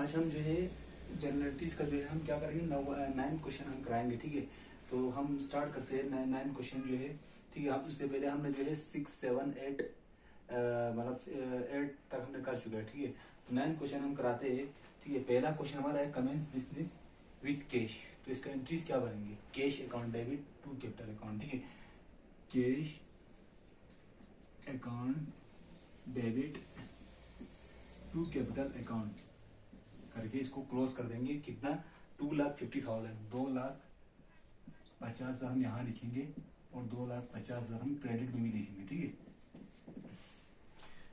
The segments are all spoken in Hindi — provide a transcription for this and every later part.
आज हम जो है जनरलिटीज का जो है हम क्या करेंगे, 9 क्वेश्चन हम कराएंगे। ठीक है, तो हम स्टार्ट करते हैं 9 क्वेश्चन जो है। ठीक है, हम उससे पहले हमने जो है 6, 7, 8 मतलब 8 तक हमने कर चुका है। ठीक है, तो 9 क्वेश्चन हम कराते हैं। ठीक है, पहला क्वेश्चन हमारा है कमेंस बिजनेस विथ कैश। तो इसका एंट्रीज क्या बनेंगे? Cash account debit to capital account. ठीक है, cash account debit to capital account करके इसको क्लोज कर देंगे। कितना? 2,50,000, 2,50,000 हम यहाँ लिखेंगे और 2,50,000 हम क्रेडिट में भी लिखेंगे। ठीक है,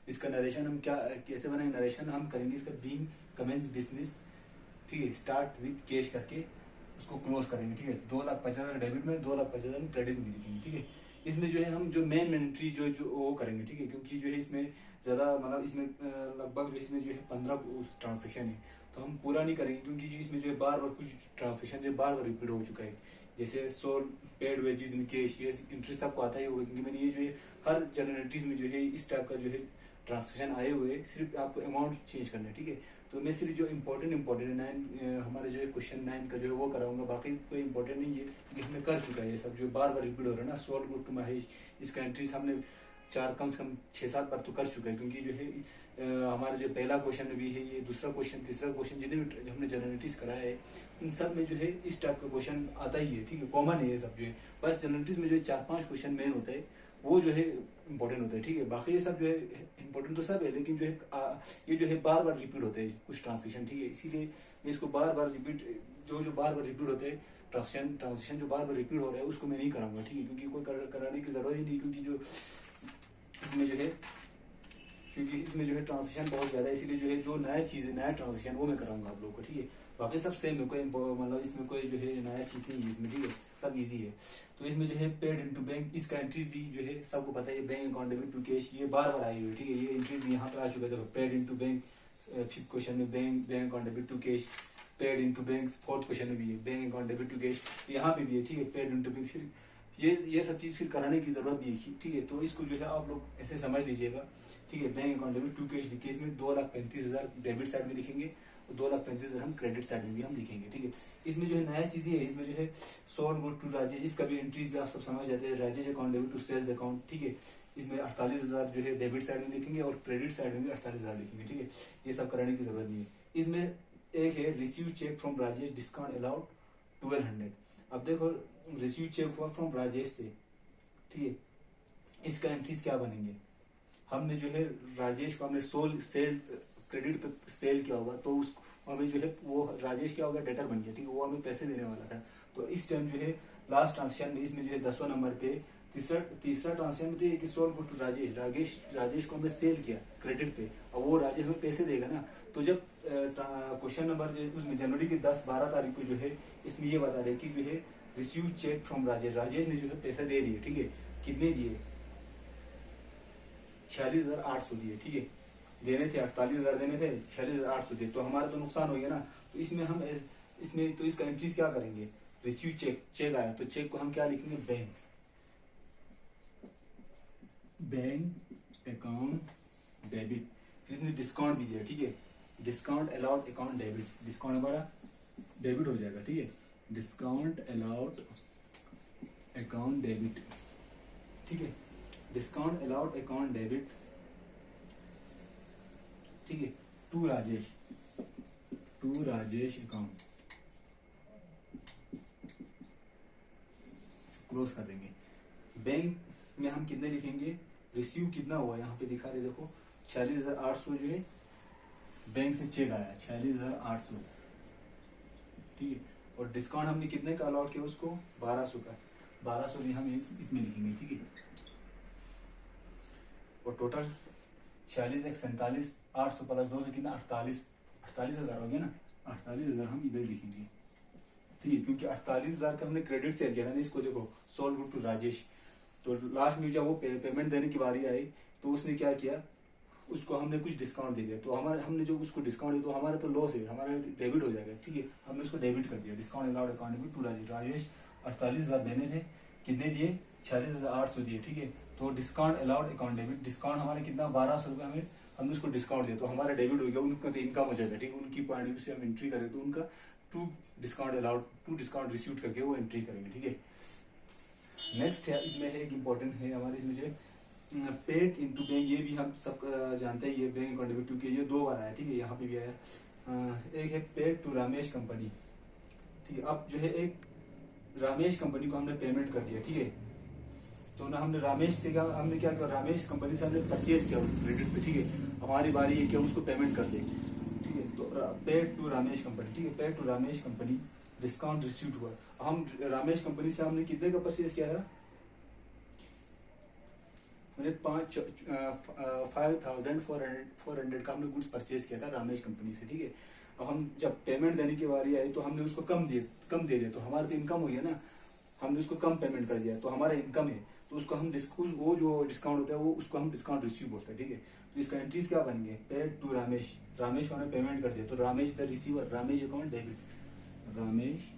इसका नरेशन हम क्या कैसे बनाएंगे? नरेशन हम करेंगे इसका बीइंग कमेंस बिजनेस। ठीक है, स्टार्ट विथ कैश करके उसको क्लोज करेंगे। ठीक है, 2,50,000 डेबिट में, 2,50,000 क्रेडिट में लिखेंगे। ठीक है, इसमें जो है हम जो मेन एंट्री जो वो करेंगे। ठीक है, क्योंकि जो है इसमें ज्यादा मतलब इसमें लगभग जो इसमें जो है 15 ट्रांजेक्शन है, तो हम पूरा नहीं करेंगे क्योंकि जो इसमें जो है बार बार कुछ ट्रांजेक्शन जो बार बार रिपीट हो चुका है। जैसे sole paid wages in cash, ये इंटरेस्ट आपको आता ही होगा क्योंकि मैंने ये जो है हर जनरलिटीज में जो है इस टाइप का जो है ट्रांजेक्शन आए हुए, सिर्फ आपको अमाउंट चेंज करना है। ठीक है, तो मैं सिर्फ जो इम्पोर्टेंट है 9 हमारे जो है क्वेश्चन 9 का जो है वो कराऊंगा, बाकी कोई इंपॉर्टेंट नहीं है क्योंकि हमने कर चुका है ये सब जो बार बार रिपीट हो रहा है ना। सोल गुड टू महेश, इसका एंट्रीज हमने कम से कम 6-7 बार तो कर चुका है क्योंकि जो है हमारा जो पहला क्वेश्चन भी है, ये दूसरा क्वेश्चन, तीसरा क्वेश्चन, जितने भी हमने जनरलिटीज कराया है उन सब में जो है इस टाइप का क्वेश्चन आता ही है। ठीक है, कॉमन है ये सब जो है। बस जनरलिटीज में जो है 4-5 क्वेश्चन मेन होता है, वो जो है इंपॉर्टेंट होता है। ठीक है, बाकी ये सब जो है इंपॉर्टेंट तो सब है, लेकिन जो है ये जो है बार बार रिपीट होते हैं कुछ ट्रांसलेशन। ठीक है, इसीलिए मैं इसको बार बार रिपीट जो बार बार रिपीट होते हैं ट्रांसलेशन जो बार बार रिपीट हो रहा है उसको मैं नहीं कराऊंगा। ठीक है, क्योंकि कोई कराने की जरूरत ही नहीं, क्योंकि जो इसमें जो है ट्रांजिशन बहुत ज्यादा है, इसीलिए जो है जो नया चीज है, नया ट्रांजिशन वो मैं कराऊंगा आप लोगों को। ठीक है, बाकी सब सेम है, कोई मतलब इसमें कोई जो है नया चीज नहीं है इसमें। ठीक है, सब इजी है। तो इसमें जो है पेड इनटू बैंक, इसका एंट्रीज भी जो है सबको पता है, bank account debit to cash, ये बार बार आई हुई है। ठीक है, ये एंट्रीज भी यहाँ पे आ चुका है। देखो paid into bank, 5th question में bank account debit to cash, paid into bank 4th question में भी है, bank account debit to cash, यहाँ पे भी है। ठीक है, पेड इनटू बैंक, फिर ये सब चीज फिर कराने की जरूरत नहीं है। ठीक है, तो इसको जो है आप लोग ऐसे समझ लीजिएगा। ठीक है, bank account debit to cash लिखे, इसमें 2,35,000 डेबिट साइड में लिखेंगे और 2,35,000 हम क्रेडिट साइड में भी हम लिखेंगे। ठीक है, इसमें जो है नया चीज ये है, इसमें जो है सोल गुड टू राजेश, इसका भी एंट्रीज भी आप सब समझ जाते हैं। Rajesh account debit to sales account. ठीक है, इसमें 48,000 जो है डेबिट साइड में लिखेंगे और क्रेडिट साइड में भी 48,000 लिखेंगे। ठीक है, ये सब कराने की जरूरत नहीं है। इसमें एक है receive cheque from Rajesh, discount allowed 1,200। अब देखो रिसीव चेक हुआ फ्रॉम राजेश से। ठीक है, इसका एंट्रीज क्या बनेंगे? हमने जो है राजेश को हमने सेल क्रेडिट पे सेल किया होगा, तो उसको हमें जो है वो राजेश क्या होगा, डेटर बन गया। ठीक है, वो हमें पैसे देने वाला था। तो इस टाइम जो है लास्ट ट्रांजेक्शन में इसमें जो है 10वां नंबर पे तीसरा ट्रांजेक्शन में तो ये सोल गुड टू राजेश को हमने सेल किया क्रेडिट पे, और वो राजेश हमें पैसे देगा ना। तो जब क्वेश्चन नंबर उसमें जनवरी की 10-12 तारीख को जो है इसमें ये बता रहे कि जो है रिसीव चेक फ्रॉम राजेश ने जो है पैसे दे दिए। ठीक है, कितने दिए? 46,800 दिए। ठीक है, देने थे 48,000 देने थे, 46,800 दिए, तो हमारा तो नुकसान हो गया ना। तो इसमें हम तो इसका एंट्रीज क्या करेंगे? रिसीव चेक आया तो चेक को हम क्या लिखेंगे? बैंक अकाउंट डेबिट, फिर इसने डिस्काउंट भी दिया। ठीक है, discount allowed account debit, discount हमारा डेबिट हो जाएगा। ठीक है, डिस्काउंट अलाउड अकाउंट डेबिट। ठीक है, डिस्काउंट अलाउड अकाउंट डेबिट। ठीक है, टू राजेश अकाउंट क्लोज कर देंगे। बैंक में हम कितने लिखेंगे? रिसीव कितना हुआ यहाँ पे दिखा रहे, देखो 46,800 जो है बैंक से चेक आया, 46,800। ठीक है, और डिस्काउंट हमने कितने का अलाउड किया उसको? 1200 का। 1200 भी हम इसमें लिखेंगे। ठीक है, और टोटल 46,47,800 प्लस 200 कितना? 48,000 हो गया ना। 48,000 हम इधर लिखेंगे। ठीक है, क्योंकि 48,000 का हमने क्रेडिट सेल किया ना। इसको देखो सोल गुड टू राजेश, तो लास्ट में जब वो पेमेंट देने की बारी आई तो उसने क्या किया, उसको हमने कुछ डिस्काउंट दे दिया। तो हमने जो उसको डिस्काउंट दिया तो हमारा तो लॉस है, हमारा डेबिट हो जाएगा। ठीक है, हमने उसको डेबिट कर दिया। Discount allowed account debit to Rajesh 48,000 देने थे, कितने दिए? 46,800 दिए। ठीक है, तो discount allowed account debit, discount हमारे कितना? 1,200 रुपये हमने उसको डिस्काउंट दिया तो हमारा डेबिट हो गया, उनका तो इनकम हो जाएगा, ठीक है। उनकी पॉइंट ऑफ व्यू से हम एंट्री करें तो उनका to discount allowed, to discount receive करके वो एंट्री करेंगे, ठीक है। नेक्स्ट है इसमें है एक इम्पोर्टेंट है हमारे इसमें जो पेड इनटू बैंक, ये भी हम सब जानते हैं, ये बैंक अकाउंट डेबिट क्योंकि ये 2 बार आया, ठीक है, यहाँ पे भी आया। एक है पेड टू रामेश कंपनी, ठीक है। अब जो है एक रामेश कंपनी को हमने पेमेंट कर दिया, ठीक है। तो ना हमने रामेश से क्या, हमने क्या किया, रामेश कंपनी से हमने परचेज किया क्रेडिट पे, ठीक है। हमारी बारी है कि हम उसको पेमेंट कर दें, ठीक है। तो पेड टू रामेश कंपनी, ठीक है, paid to Ramesh company discount receive हुआ। हम रामेश कंपनी से हमने कितने का परचेज किया था, मैंने 5,400 का हमने गुड्स परचेज किया था रामेश कंपनी से, ठीक है। अब हम जब पेमेंट देने की बारी आई तो हमने उसको कम दे दिया, तो हमारा तो इनकम हो गया ना, हमने उसको कम पेमेंट कर दिया तो हमारा इनकम है, तो उसको हम वो जो डिस्काउंट होता है वो उसको हम डिस्काउंट रिसीव बोलते हैं, ठीक है। तो इसका एंट्रीज क्या बनेंगे, पेड टू रामेश, रामेश को हमने पेमेंट कर दिया तो Ramesh the receiver, Ramesh account debit, Ramesh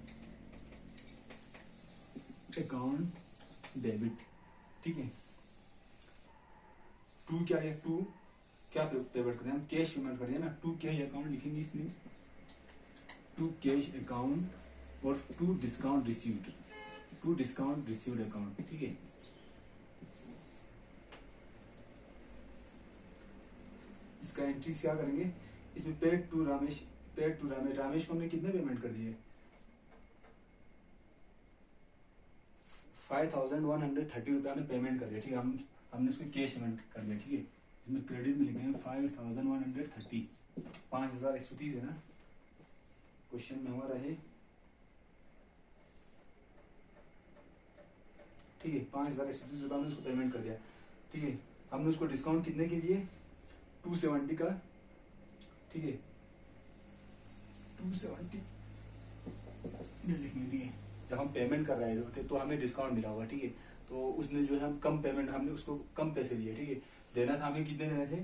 account debit, ठीक है। टू क्या है, टू क्या पेमेंट कर दिया, हम कैश पेमेंट कर दिया ना, टू कैश अकाउंट लिखेंगे इसमें, टू कैश अकाउंट और to discount received, to discount received account, ठीक है। इसका एंट्रीज क्या करेंगे, इसमें पेड टू रामेश, रामेश को हमने कितने पेमेंट कर दिए, 5,130 रुपये हमने पेमेंट कर दिया, ठीक है। हमने उसको कैश पेमेंट कर दिया, ठीक है। इसमें क्रेडिट में लिखेंगे 5,130, 5,130 है ना, क्वेश्चन में हमारा है, ठीक है। 5,130 रुपये हमने उसको पेमेंट कर दिया, ठीक है। हमने उसको डिस्काउंट कितने के लिए, 270 का, ठीक है, 270 लिखेंगे, ठीक है। जब हम पेमेंट कर रहे थे तो हमें डिस्काउंट मिला होगा, ठीक है। तो उसने जो है हम कम पेमेंट, हमने उसको कम पैसे दिए, ठीक है। देना था हमें कितने देने थे,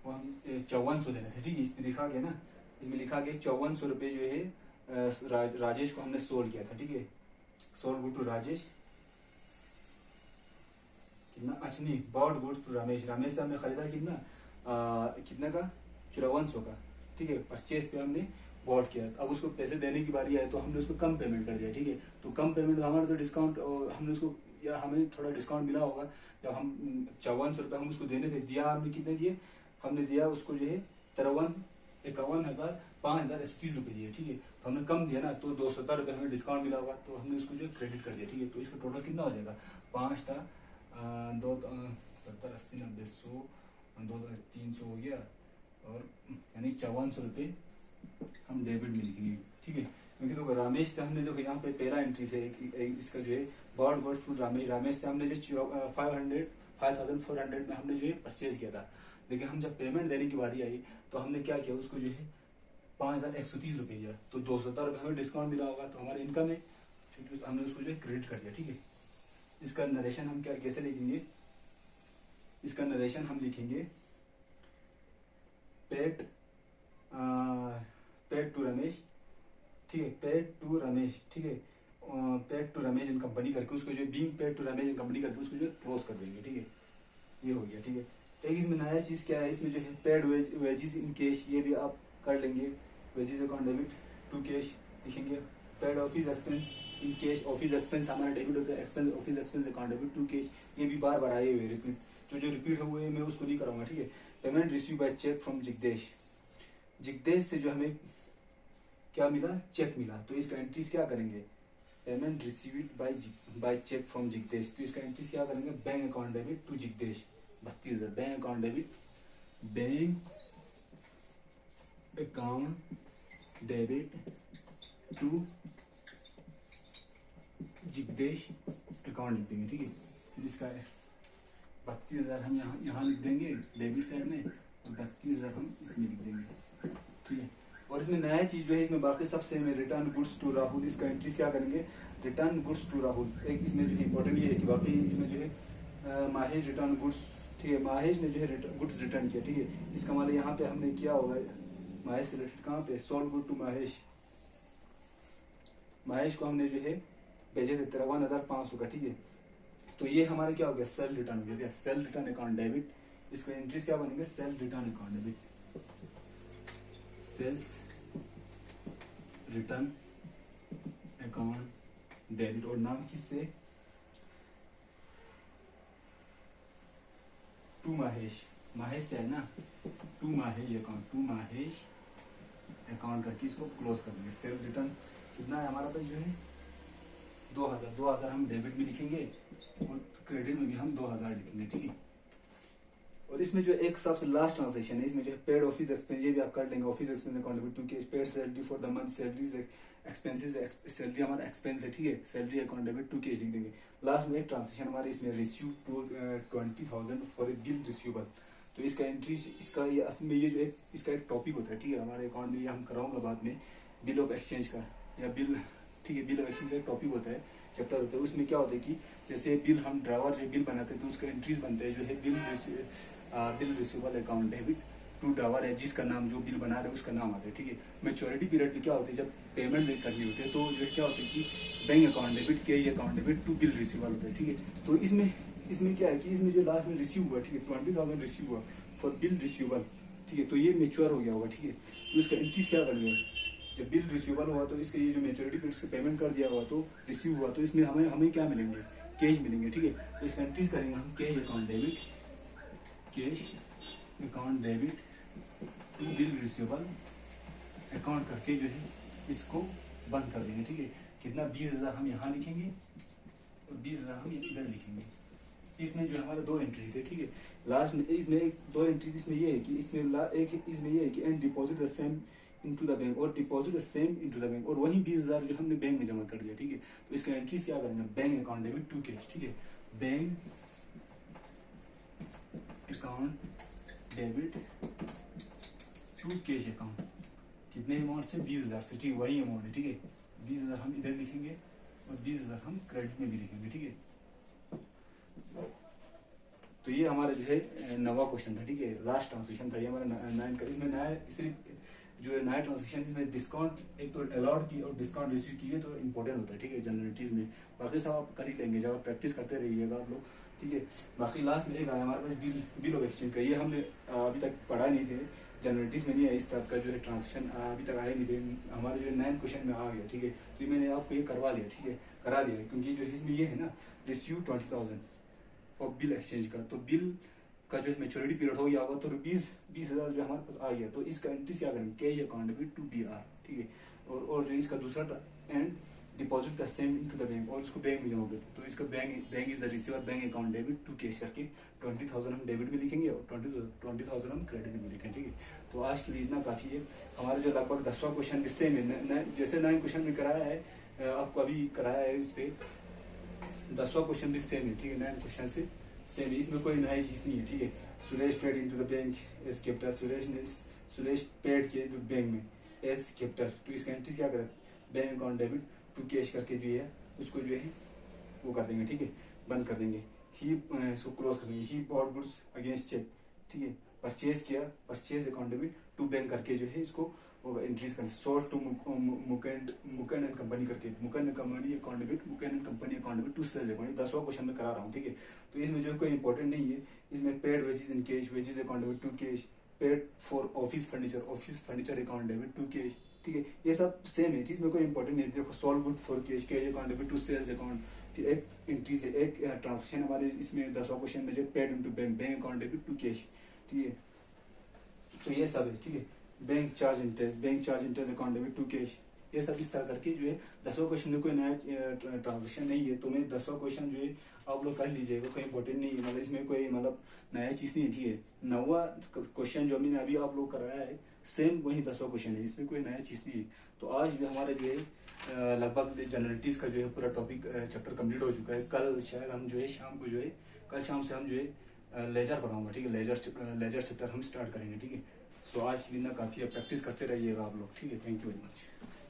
वो हम 5400 देने थे, ठीक है। इसमें लिखा गया ना, इसमें लिखा गया 5400 रुपये जो है राजेश को हमने सोल्व किया था, ठीक है। सोल्व गुड टू राजेश, कितना, अच्छा नहीं, bought goods to Ramesh, Ramesh से हमने खरीदा कितना, कितना का, 5400 का, ठीक है। परचेज पे हमने बॉट किया, अब उसको पैसे देने की बारी आए तो हमने उसको कम पेमेंट कर दिया, ठीक है। तो कम पेमेंट हमारा तो डिस्काउंट, हमने उसको, या हमें थोड़ा डिस्काउंट मिला होगा, जब हम 5400 रुपये हम उसको देने थे, दिया हमने कितने दिए, हमने दिया उसको जो है 5,130 रुपये दिए, ठीक है। तो हमने कम दिया ना, तो 270 रुपये हमें डिस्काउंट मिला होगा, तो हमने उसको जो क्रेडिट कर दिया, ठीक है। तो इसका टोटल कितना हो जाएगा, 5 था, 2 70 80 90 100, 2 300 हो गया, और यानी 5400 रुपये हम डेबिट में लिखेंगे, ठीक है। क्योंकि देखो रामेश से हमने, देखो यहाँ पे पहला एंट्री से इसका जो है बॉड वर्ड टू रामेश से हमने जो 5,400 में हमने जो है परचेज किया था, लेकिन हम जब पेमेंट देने की बारी आई तो हमने क्या किया, उसको जो है 5,130 रुपये दिया, तो 270 रुपये हमें डिस्काउंट मिला होगा, तो हमारा इनकम है, हमने उसको जो है क्रेडिट कर दिया, ठीक है। इसका नरेशन हम क्या कैसे लिखेंगे, इसका नरेशन हम लिखेंगे पेड टू रमेश, ठीक है, पेड टू रमेश, ठीक है, paid to Ramesh and company करके उसको जो being paid to Ramesh and company करके उसको जो क्लोज कर देंगे, ठीक है। ये हो गया, ठीक है। एक इसमें नया चीज क्या है, इसमें जो है पेड वेजेस इन कैश, ये भी आप कर लेंगे, wages account debit to cash लिखेंगे, paid office expense in cash, office expense हमारा डेबिट होता है, expense office expense account debit to cash, ये भी बार बार आए हुए रिपीट, जो रिपीट हुए मैं उसको नहीं कराऊंगा, ठीक है। Payment receive by cheque from Jigdesh, Jigdesh से जो हमें क्या मिला, चेक मिला, तो इसका एंट्रीज क्या करेंगे, payment received by cheque from Jigdesh, तो इसका एंट्रीज क्या करेंगे, bank account debit to Jigdesh 32,000, bank account debit, bank account debit to Jigdesh account लिख देंगे, ठीक है। इसका 32,000 हम यहाँ लिख देंगे डेबिट साइड में, और 32,000 हम इसमें लिख देंगे, ठीक है। और इसमें नया चीज जो है, इसमें बाकी सब सेम है, रिटर्न गुड्स टू राहुल, इसका एंट्रीज क्या करेंगे, रिटर्न गुड्स टू राहुल। एक इसमें जो है इंपॉर्टेंट ये है कि बाकी इसमें जो है माहेश रिटर्न गुड्स, ठीक है, माहेश ने जो है गुड्स रिटर्न किया, ठीक है। इसका मतलब यहाँ पे हमने किया होगा, माहेश से रिलेटेड कहाँ पे, sold good to Mahesh, Mahesh को हमने जो है भेजे थे 53,500 का, ठीक है। तो ये हमारा क्या हो गया, सेल रिटर्न हो गया, सेल रिटर्न अकाउंट डेबिट, इसका एंट्रीज क्या बनेंगे, sale return account debit, sales return account debit, और नाम किससे, टू माहेश, माहेश से है ना, to Mahesh account, to Mahesh account करके इसको क्लोज कर देंगे। सेल रिटर्न कितना है हमारा पास जो है 2000 हम डेबिट में लिखेंगे और क्रेडिट में भी हम 2000 लिखेंगे, ठीक है। और इसमें जो एक सबसे लास्ट ट्रांजेक्शन है, इसमें जो है पेड ऑफिस एक्सपेंस, ये भी आप कर लेंगे, office expense account debit to cash, paid salary for the month, salaries expenses, salary हमारा एक्सपेंस है, ठीक है, salary account debit to cash लिख देंगे। लास्ट में एक ट्रांजेक्शन हमारे इसमें receive 20,000 for a bill receivable, तो इसका एंट्री, इसका ये असल में ये जो एक इसका एक टॉपिक होता है, ठीक है, हमारे अकाउंट में ये हम कराऊंगा बाद में, बिल ऑफ एक्सचेंज का या बिल, ठीक है, बिल ऑफ एक्सचेंज का एक टॉपिक होता है, चैप्टर होता है। उसमें क्या होता है कि जैसे बिल हम ड्राइवर जो बिल बनाते हैं तो उसका एंट्रीज बनते हैं जो है bill receivable account debit to driver है, जिसका नाम जो बिल बना रहे हैं उसका नाम आता है, ठीक है। मैच्योरिटी पीरियड में क्या होता है, जब पेमेंट करनी होती है तो जो क्या होता है कि bank account debit, cash account debit to bill receivable होता है, ठीक है। तो इसमें क्या है कि इसमें जो लास्ट में रिसीव हुआ, ठीक है, 20,000 रिसीव हुआ फॉर बिल रिसीवेबल, ठीक है, तो ये मेच्योर हो गया होगा, ठीक है। तो इसका एंट्रीज क्या करेंगे, जब बिल रिसीवेबल हुआ तो इसका ये जो मेच्योरिटी पीरियड से पेमेंट कर दिया हुआ तो रिसीव हुआ, तो इसमें हमें क्या मिलेंगे, कैश मिलेंगे, ठीक है। तो इसका एंट्रीज करेंगे हम cash account debit, cash account debit to bill receivable account करके जो है इसको बंद कर देंगे, ठीक है। कितना, 20,000 हम यहाँ लिखेंगे और 20,000 हम इधर लिखेंगे। इसमें जो हमारे दो एंट्रीज है, ठीक है। लास्ट में इसमें दो एंट्रीज इसमें ये है कि इसमें ये है कि and deposit the same into the bank, और deposit the same into the bank, और वही 20,000 जो हमने बैंक में जमा कर दिया, ठीक है। तो इसका एंट्रीज क्या करेंगे, bank account debit to cash, ठीक है, bank account debit to cash account, कितने अमाउंट से, 20,000 से, ठीक है, वही अमाउंट है, ठीक है। 20,000 हम इधर लिखेंगे और 20,000 हम क्रेडिट में भी लिखेंगे, ठीक है। तो ये हमारा जो है नवा क्वेश्चन था, ठीक है, लास्ट ट्रांजेक्शन था ये हमारा 9 का। इसमें नया सिर्फ जो है नया ट्रांजेक्शन, इसमें डिस्काउंट एक तो अलाउड की और डिस्काउंट रिसीव की है, तो इम्पोर्टेंट होता है, ठीक है, जनरलिटीज में। बाकी सब आप कर ही लेंगे जब आप प्रैक्टिस करते रहिएगा आप लोग, ठीक है। बाकी लास्ट में एक आया हमारे पास बिल ऑफ एक्सचेंज का, ये हमने अभी तक पढ़ा नहीं थे, जनरलिटीज में नहीं है इस तरह का जो है ट्रांजेक्शन अभी तक आए नहीं थे, हमारे जो है 9 क्वेश्चन में आ गया, ठीक है। तो मैंने आपको ये करवा लिया, ठीक है, करा दिया, क्योंकि जो इसमें ये है ना, रिसीव 20,000 और बिल एक्सचेंज का, तो बिल का जो मेच्योरिटी पीरियड हो गया होगा तो 20,000 जो हमारे पास आ गया, तो इसका एंट्री क्या करेंगे, cash account debit to BR, ठीक है। और जो इसका दूसरा and deposit the same into the bank, और इसको बैंक में जमा करते, तो इसका bank is the receiver, bank account debit to cash करके 20,000 हम डेबिट में लिखेंगे और 20,000 हम क्रेडिट में लिखेंगे, ठीक है। तो आज के लिए इतना काफी है। हमारा जो लगभग 10वां क्वेश्चन सेम है, जैसे 9 क्वेश्चन में कराया है, आपको अभी कराया है, इस पे 10वां क्वेश्चन भी सेम है, ठीक है, 9 क्वेश्चन से सेम है, इसमें कोई नई चीज नहीं है, ठीक है। Suresh paid into the bank as capital, Suresh paid किए जो बैंक में एज कैपिटल, तो इसका एंट्री क्या करें, bank account debit to cash करके जो है उसको जो है वो कर देंगे, ठीक है, बंद कर देंगे। ही इसको क्लोज कर देंगे, he bought goods against cheque, ठीक है, परचेज किया, purchase account debit to bank करके जो है इसको इंक्रीज करें। Sold to Muken and company करके, Muken and company account debit, Muken and company account debit to sales account, 10वां क्वेश्चन में करा रहा हूँ, ठीक है। तो इसमें जो कोई इंपॉर्टेंट नहीं है, इसमें paid wages in cash, wages account debit to cash, paid for office furniture account debit to cash, ठीक है, ये सब सेम है, इसमें कोई इंपॉर्टेंट नहीं है। देखो, sold good for cash, cash account debit to sales account, एक एंट्री से एक ट्रांजेक्शन हमारे इसमें 10वां क्वेश्चन में जो paid into bank, bank account debit to cash, ठीक है। तो ये सब है, ठीक है, bank charge interest account debit to cash, ये सब इस तरह करके जो है 10वां क्वेश्चन में कोई नया ट्रांजेक्शन नहीं है, तो मैं 10वां क्वेश्चन जो है आप लोग कर लीजिएगा, कोई इंपॉर्टेंट नहीं है, मतलब इसमें कोई मतलब नया चीज नहीं है, ठीक है। 9वां क्वेश्चन जो मैंने अभी आप लोग कराया है सेम वही 10वां क्वेश्चन है, इसमें कोई नया चीज नहीं है। तो आज जो हमारा जो है लगभग जनरलिटीज का जो है पूरा टॉपिक चैप्टर कंप्लीट हो चुका है। कल शायद हम जो है शाम को जो है, कल शाम से हम जो है लेजर पढ़ाऊंगा, ठीक है, लेजर चैप्टर हम स्टार्ट करेंगे, ठीक है। सो आज के लिए ना काफी है, प्रैक्टिस करते रहिएगा आप लोग, ठीक है। Thank you very much.